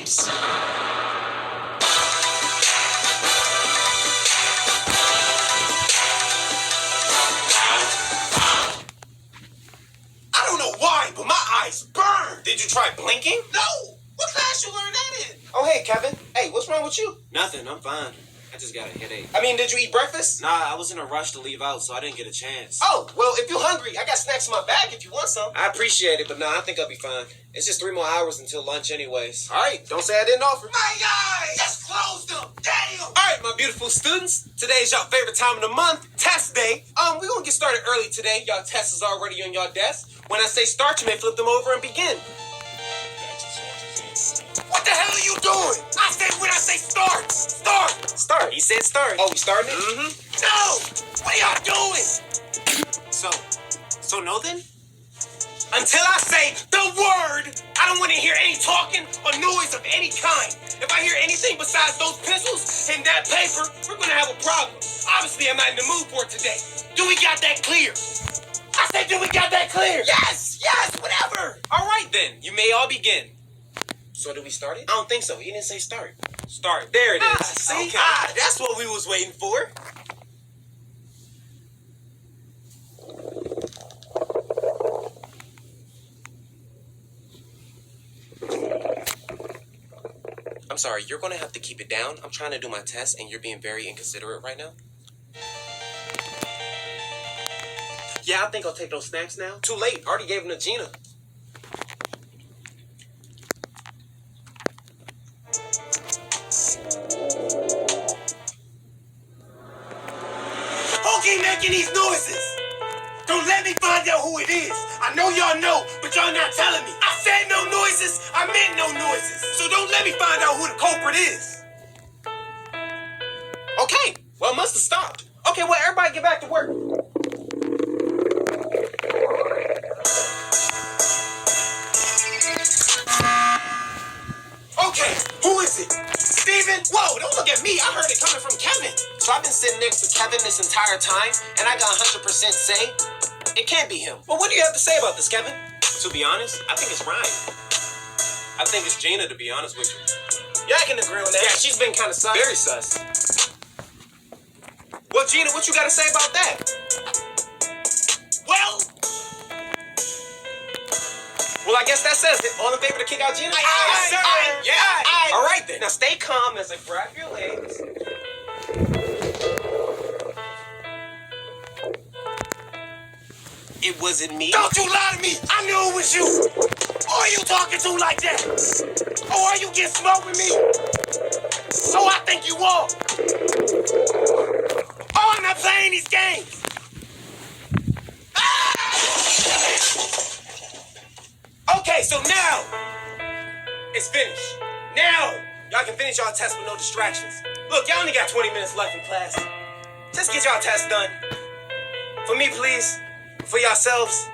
games. I don't know why, but my eyes burn. Did you try blinking? No. What class you learned that in? Oh, hey, Kevin. Hey, what's wrong with you? Nothing, I'm fine. I just got a headache. I mean, did you eat breakfast? Nah, I was in a rush to leave out, so I didn't get a chance. Oh, well, if you're hungry, I got snacks in my bag if you want some. I appreciate it, but nah, I think I'll be fine. It's just 3 more hours until lunch anyways. All right, don't say I didn't offer. My eyes! Just closed them. Damn. All right, my beautiful students. Today's y'all favorite time of the month, test day. We're going to get started early today. Y'all tests is already on y'all desk. When I say start, you may flip them over and begin. What the hell are you doing? I said when I say start. Start. Start. He said start. Oh, we starting it? Mm-hmm. No. What are y'all doing? So no then? Until I say the word, I don't want to hear any talking or noise of any kind. If I hear anything besides those pencils and that paper, we're going to have a problem. Obviously, I'm not in the mood for it today. Do we got that clear? I said, do we got that clear? Yes, whatever. All right, then. You may all begin. So did we start it? I don't think so. He didn't say start. Start. There it is. See? Okay. That's what we was waiting for. I'm sorry, you're going to have to keep it down. I'm trying to do my test, and you're being very inconsiderate right now. Yeah, I think I'll take those snacks now. Too late. Already gave them to Gina. Who keep making these noises? Don't let me find out who it is. I know y'all know, but y'all not telling me. I said no noises. I meant no noises. So don't let me find out who the culprit is. Okay, well, it must have stopped. Okay, well, everybody get back to work. Okay, who is it? Steven? Whoa, don't look at me. I heard it coming from Kevin. So I've been sitting next to Kevin this entire time, and I got 100% say it can't be him. Well, what do you have to say about this, Kevin? To be honest, I think it's Ryan. I think it's Gina, to be honest with you. Yeah, I can agree on that. Yeah, she's been kind of sus. Very sus. Well, Gina, what you got to say about that? Well, I guess that says it. All in favor to kick out Gina? Aye. All right, then. Now stay calm as I grab your legs. It wasn't me. Don't you lie to me. I knew it was you. Who are you talking to like that? Oh, are you getting smoked with me? Oh, I think you are. Oh, I'm not playing these games. Okay, so now it's finished. Now y'all can finish y'all test with no distractions. Look, y'all only got 20 minutes left in class. Just get y'all test done. For me, please. For yourselves.